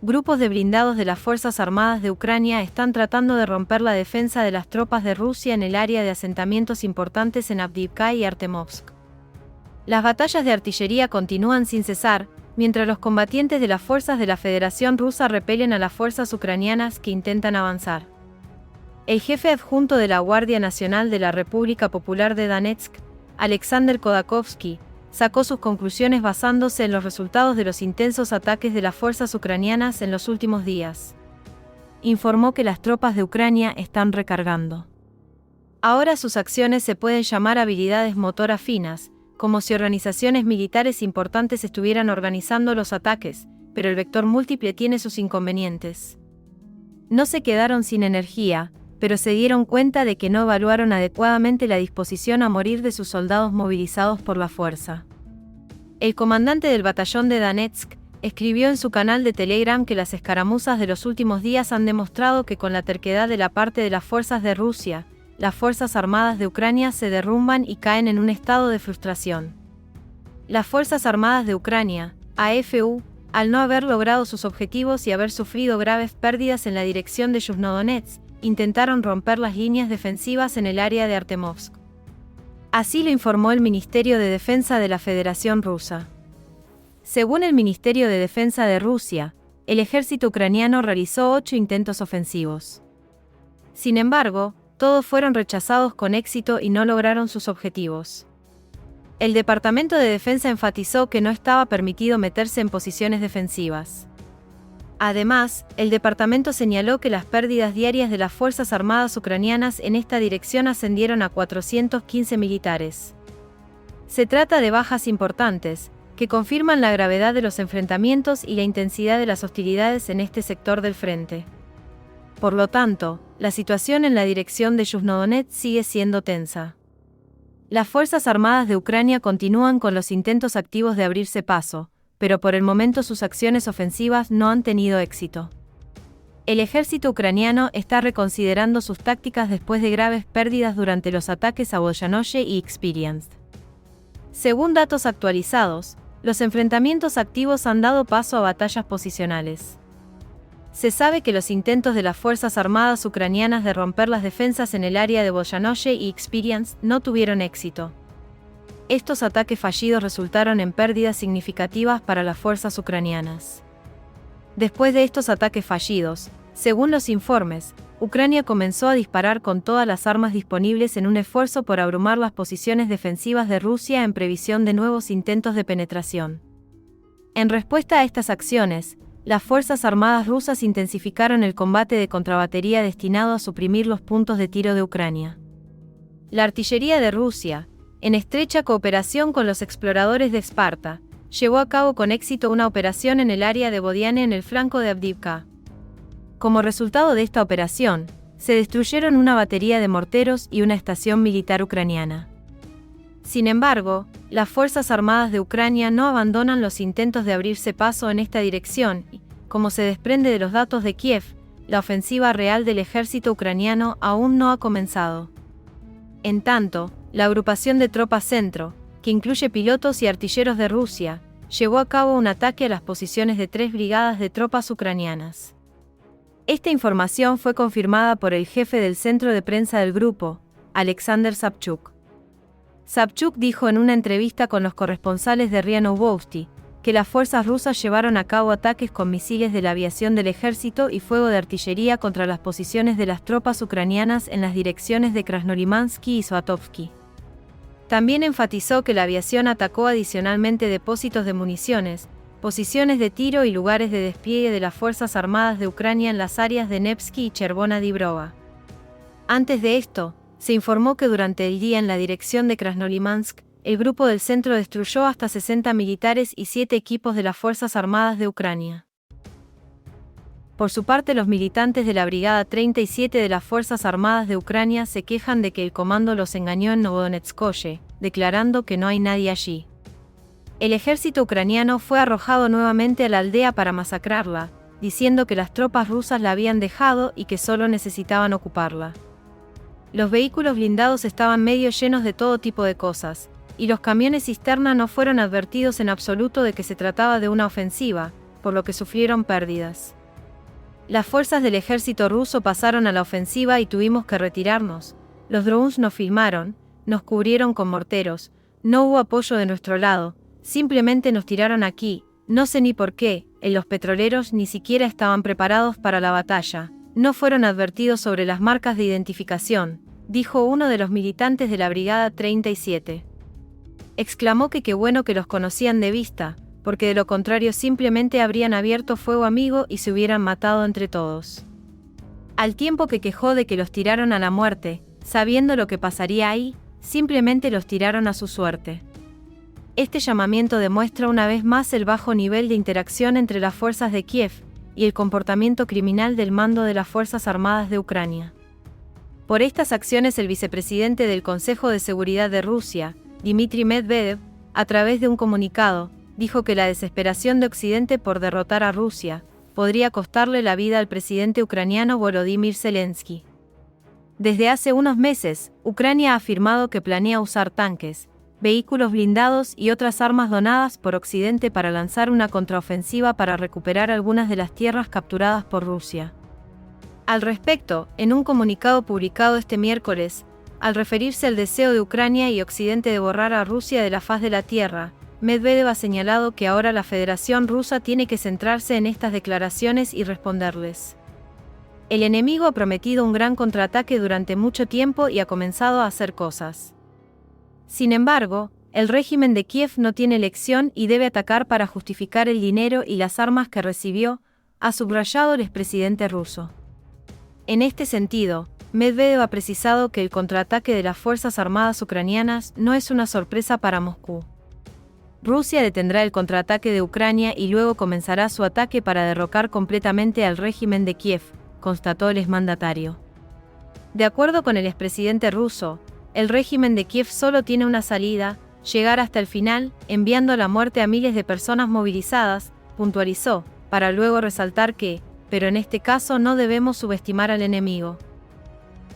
grupos de blindados de las Fuerzas Armadas de Ucrania están tratando de romper la defensa de las tropas de Rusia en el área de asentamientos importantes en Avdiivka y Artemovsk. Las batallas de artillería continúan sin cesar, mientras los combatientes de las fuerzas de la Federación Rusa repelen a las fuerzas ucranianas que intentan avanzar. El jefe adjunto de la Guardia Nacional de la República Popular de Donetsk, Alexander Khodakovsky, sacó sus conclusiones basándose en los resultados de los intensos ataques de las fuerzas ucranianas en los últimos días. Informó que las tropas de Ucrania están recargando. Ahora sus acciones se pueden llamar habilidades motoras finas, como si organizaciones militares importantes estuvieran organizando los ataques, pero el vector múltiple tiene sus inconvenientes. No se quedaron sin energía, pero se dieron cuenta de que no evaluaron adecuadamente la disposición a morir de sus soldados movilizados por la fuerza. El comandante del batallón de Donetsk escribió en su canal de Telegram que las escaramuzas de los últimos días han demostrado que con la terquedad de la parte de las fuerzas de Rusia, las Fuerzas Armadas de Ucrania se derrumban y caen en un estado de frustración. Las Fuerzas Armadas de Ucrania, AFU, al no haber logrado sus objetivos y haber sufrido graves pérdidas en la dirección de Yuzhno-Donetsk, intentaron romper las líneas defensivas en el área de Artemovsk. Así lo informó el Ministerio de Defensa de la Federación Rusa. Según el Ministerio de Defensa de Rusia, el ejército ucraniano realizó 8 intentos ofensivos. Sin embargo, todos fueron rechazados con éxito y no lograron sus objetivos. El Departamento de Defensa enfatizó que no estaba permitido meterse en posiciones defensivas. Además, el departamento señaló que las pérdidas diarias de las Fuerzas Armadas ucranianas en esta dirección ascendieron a 415 militares. Se trata de bajas importantes, que confirman la gravedad de los enfrentamientos y la intensidad de las hostilidades en este sector del frente. Por lo tanto, la situación en la dirección de Yuzhno-Donetsk sigue siendo tensa. Las Fuerzas Armadas de Ucrania continúan con los intentos activos de abrirse paso, pero por el momento sus acciones ofensivas no han tenido éxito. El ejército ucraniano está reconsiderando sus tácticas después de graves pérdidas durante los ataques a Boyanoshe y Experienced. Según datos actualizados, los enfrentamientos activos han dado paso a batallas posicionales. Se sabe que los intentos de las Fuerzas Armadas ucranianas de romper las defensas en el área de Boyanoshe y Experienced no tuvieron éxito. Estos ataques fallidos resultaron en pérdidas significativas para las fuerzas ucranianas. Después de estos ataques fallidos, según los informes, Ucrania comenzó a disparar con todas las armas disponibles en un esfuerzo por abrumar las posiciones defensivas de Rusia en previsión de nuevos intentos de penetración. En respuesta a estas acciones, las Fuerzas Armadas rusas intensificaron el combate de contrabatería destinado a suprimir los puntos de tiro de Ucrania. La artillería de Rusia, en estrecha cooperación con los exploradores de Esparta, llevó a cabo con éxito una operación en el área de Bodiane en el flanco de Avdiivka. Como resultado de esta operación, se destruyeron una batería de morteros y una estación militar ucraniana. Sin embargo, las Fuerzas Armadas de Ucrania no abandonan los intentos de abrirse paso en esta dirección y, como se desprende de los datos de Kiev, la ofensiva real del ejército ucraniano aún no ha comenzado. En tanto, la agrupación de tropas Centro, que incluye pilotos y artilleros de Rusia, llevó a cabo un ataque a las posiciones de 3 brigadas de tropas ucranianas. Esta información fue confirmada por el jefe del centro de prensa del grupo, Alexander Savchuk. Savchuk dijo en una entrevista con los corresponsales de RIA Novosti que las fuerzas rusas llevaron a cabo ataques con misiles de la aviación del ejército y fuego de artillería contra las posiciones de las tropas ucranianas en las direcciones de Krasnolimansky y Svatovsky. También enfatizó que la aviación atacó adicionalmente depósitos de municiones, posiciones de tiro y lugares de despliegue de las Fuerzas Armadas de Ucrania en las áreas de Nevsky y Chervona Dibrova. Antes de esto, se informó que durante el día en la dirección de Krasnolimansk, el grupo del centro destruyó hasta 60 militares y 7 equipos de las Fuerzas Armadas de Ucrania. Por su parte, los militantes de la Brigada 37 de las Fuerzas Armadas de Ucrania se quejan de que el comando los engañó en Novodonetskoye, declarando que no hay nadie allí. El ejército ucraniano fue arrojado nuevamente a la aldea para masacrarla, diciendo que las tropas rusas la habían dejado y que solo necesitaban ocuparla. Los vehículos blindados estaban medio llenos de todo tipo de cosas, y los camiones cisterna no fueron advertidos en absoluto de que se trataba de una ofensiva, por lo que sufrieron pérdidas. Las fuerzas del ejército ruso pasaron a la ofensiva y tuvimos que retirarnos. Los drones nos filmaron, nos cubrieron con morteros, no hubo apoyo de nuestro lado, simplemente nos tiraron aquí, no sé ni por qué, los petroleros ni siquiera estaban preparados para la batalla, no fueron advertidos sobre las marcas de identificación, dijo uno de los militantes de la Brigada 37. Exclamó que qué bueno que los conocían de vista, porque de lo contrario simplemente habrían abierto fuego amigo y se hubieran matado entre todos. Al tiempo que quejó de que los tiraron a la muerte, sabiendo lo que pasaría ahí, simplemente los tiraron a su suerte. Este llamamiento demuestra una vez más el bajo nivel de interacción entre las fuerzas de Kiev y el comportamiento criminal del mando de las Fuerzas Armadas de Ucrania. Por estas acciones el vicepresidente del Consejo de Seguridad de Rusia, Dmitry Medvedev, a través de un comunicado, dijo que la desesperación de Occidente por derrotar a Rusia podría costarle la vida al presidente ucraniano Volodymyr Zelensky. Desde hace unos meses, Ucrania ha afirmado que planea usar tanques, vehículos blindados y otras armas donadas por Occidente para lanzar una contraofensiva para recuperar algunas de las tierras capturadas por Rusia. Al respecto, en un comunicado publicado este miércoles, al referirse al deseo de Ucrania y Occidente de borrar a Rusia de la faz de la tierra, Medvedev ha señalado que ahora la Federación Rusa tiene que centrarse en estas declaraciones y responderles. El enemigo ha prometido un gran contraataque durante mucho tiempo y ha comenzado a hacer cosas. Sin embargo, el régimen de Kiev no tiene elección y debe atacar para justificar el dinero y las armas que recibió, ha subrayado el expresidente ruso. En este sentido, Medvedev ha precisado que el contraataque de las Fuerzas Armadas ucranianas no es una sorpresa para Moscú. Rusia detendrá el contraataque de Ucrania y luego comenzará su ataque para derrocar completamente al régimen de Kiev, constató el exmandatario. De acuerdo con el expresidente ruso, el régimen de Kiev solo tiene una salida, llegar hasta el final, enviando a la muerte a miles de personas movilizadas, puntualizó, para luego resaltar que, pero en este caso no debemos subestimar al enemigo.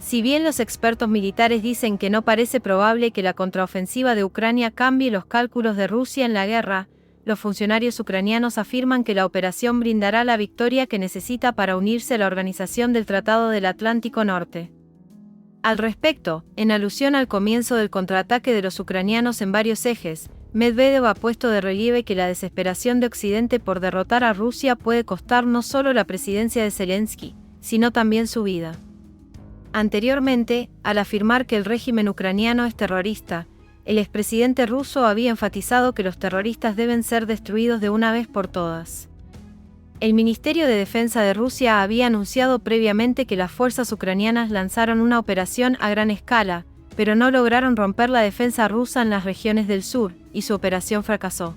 Si bien los expertos militares dicen que no parece probable que la contraofensiva de Ucrania cambie los cálculos de Rusia en la guerra, los funcionarios ucranianos afirman que la operación brindará la victoria que necesita para unirse a la Organización del Tratado del Atlántico Norte. Al respecto, en alusión al comienzo del contraataque de los ucranianos en varios ejes, Medvedev ha puesto de relieve que la desesperación de Occidente por derrotar a Rusia puede costar no solo la presidencia de Zelensky, sino también su vida. Anteriormente, al afirmar que el régimen ucraniano es terrorista, el expresidente ruso había enfatizado que los terroristas deben ser destruidos de una vez por todas. El Ministerio de Defensa de Rusia había anunciado previamente que las fuerzas ucranianas lanzaron una operación a gran escala, pero no lograron romper la defensa rusa en las regiones del sur, y su operación fracasó.